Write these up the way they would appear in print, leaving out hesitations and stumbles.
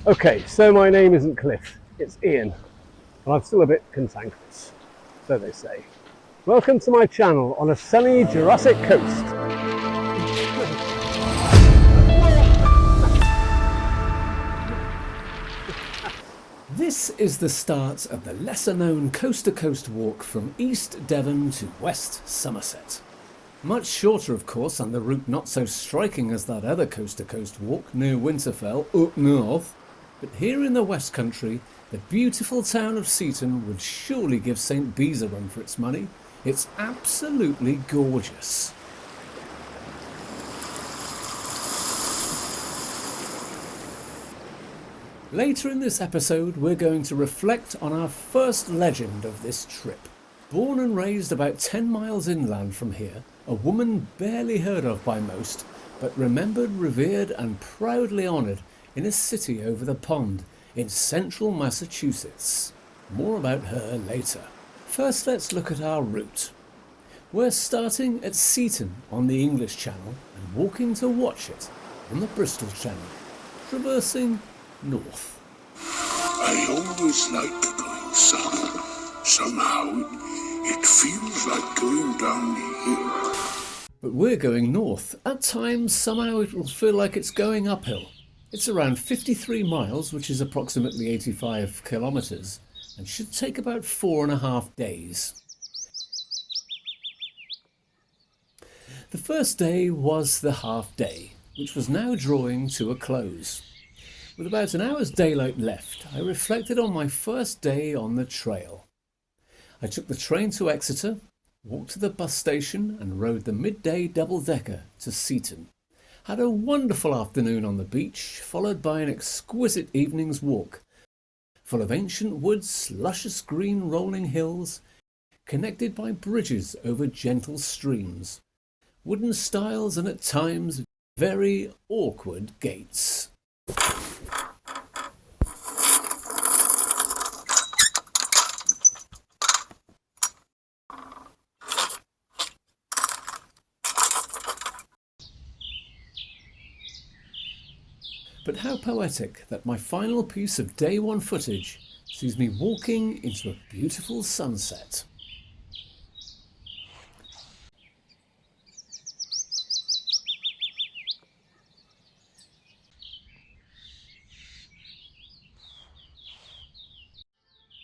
Okay, so my name isn't Cliff, it's Ian, and I'm still a bit cantankerous, so they say. Welcome to my channel on a sunny Jurassic coast. This is the start of the lesser-known coast-to-coast walk from East Devon to West Somerset. Much shorter, of course, and the route not so striking as that other coast-to-coast walk near Winterfell up north. But here in the West Country, the beautiful town of Seaton would surely give St Bees a run for its money. It's absolutely gorgeous. Later in this episode, we're going to reflect on our first legend of this trip. Born and raised about 10 miles inland from here, a woman barely heard of by most, but remembered, revered and proudly honoured in a city over the pond in central Massachusetts. More about her later. First, let's look at our route. We're starting at Seaton on the English Channel and walking to Watchet on the Bristol Channel, traversing north. I always like going south. Somehow it feels like going downhill. But we're going north. At times, somehow it will feel like it's going uphill. It's around 53 miles, which is approximately 85 kilometres, and should take about 4.5 days. The first day was the half day, which was now drawing to a close. With about an hour's daylight left, I reflected on my first day on the trail. I took the train to Exeter, walked to the bus station and rode the midday double-decker to Seaton. Had a wonderful afternoon on the beach, followed by an exquisite evening's walk, full of ancient woods, luscious green rolling hills, connected by bridges over gentle streams, wooden stiles and at times very awkward gates. But how poetic that my final piece of day one footage sees me walking into a beautiful sunset.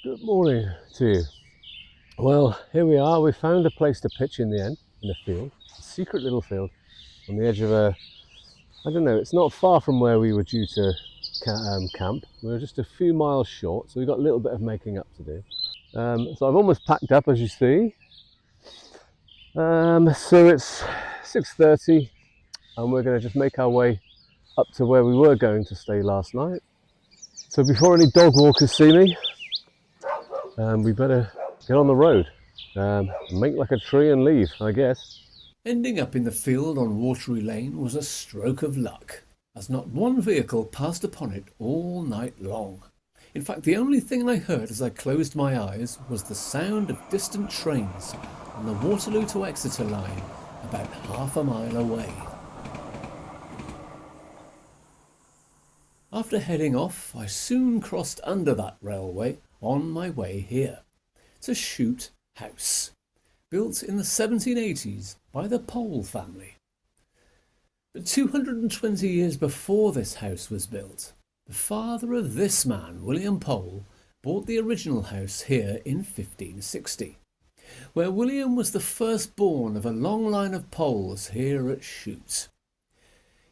Good morning to you. Well, here we are. We found a place to pitch in the end, in a field, a secret little field on the edge of I don't know, it's not far from where we were due to camp. We were just a few miles short, so we've got a little bit of making up to do. So I've almost packed up, as you see. So it's 6:30 and we're going to just make our way up to where we were going to stay last night. So before any dog walkers see me, we better get on the road, make like a tree and leave, I guess. Ending up in the field on Watery Lane was a stroke of luck, as not one vehicle passed upon it all night long. In fact, the only thing I heard as I closed my eyes was the sound of distant trains on the Waterloo to Exeter line about half a mile away. After heading off, I soon crossed under that railway on my way here to Shute House, built in the 1780s by the Pole family. But 220 years before this house was built, the father of this man, William Pole, bought the original house here in 1560, where William was the firstborn of a long line of Poles here at Shute.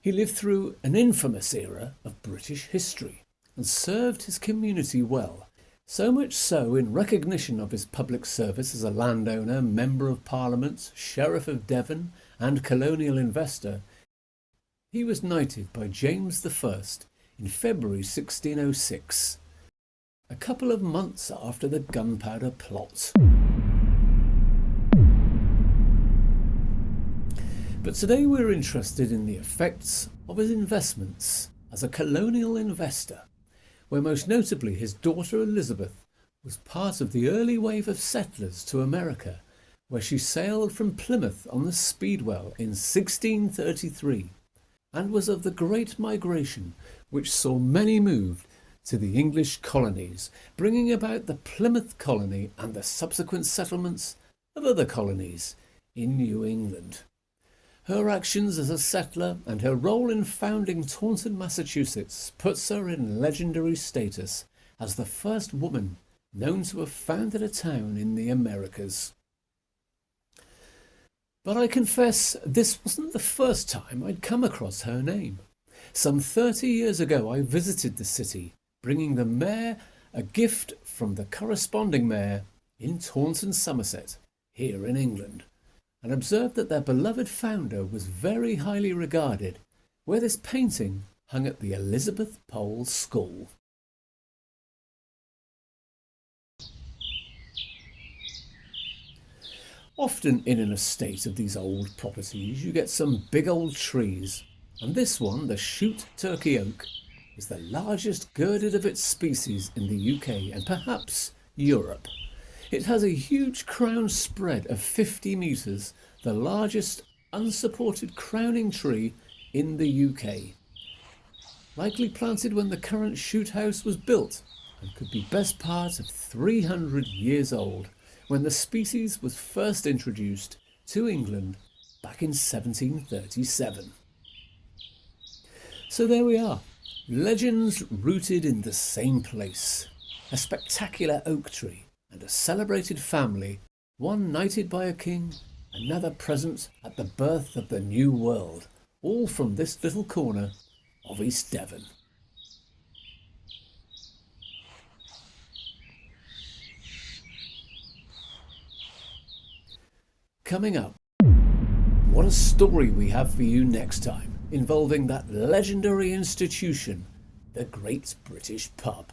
He lived through an infamous era of British history and served his community well, so much so in recognition of his public service as a landowner, Member of Parliament, Sheriff of Devon and colonial investor. He was knighted by James I in February 1606, a couple of months after the Gunpowder Plot. But today we're interested in the effects of his investments as a colonial investor, where most notably his daughter Elizabeth was part of the early wave of settlers to America, where she sailed from Plymouth on the Speedwell in 1633 and was of the Great Migration, which saw many moved to the English colonies, bringing about the Plymouth colony and the subsequent settlements of other colonies in New England. Her actions as a settler and her role in founding Taunton, Massachusetts puts her in legendary status as the first woman known to have founded a town in the Americas. But I confess this wasn't the first time I'd come across her name. Some 30 years ago I visited the city, bringing the mayor a gift from the corresponding mayor in Taunton, Somerset, here in England, and observed that their beloved founder was very highly regarded, where this painting hung at the Elizabeth Pole School. Often in an estate of these old properties you get some big old trees, and this one, the Shute turkey oak, is the largest girded of its species in the UK and perhaps Europe. It has a huge crown spread of 50 metres, the largest unsupported crowning tree in the UK. Likely planted when the current Shute House was built, and could be best part of 300 years old, when the species was first introduced to England back in 1737. So there we are, legends rooted in the same place. A spectacular oak tree and a celebrated family, one knighted by a king, another present at the birth of the new world, all from this little corner of East Devon. Coming up, what a story we have for you next time, involving that legendary institution, the Great British Pub.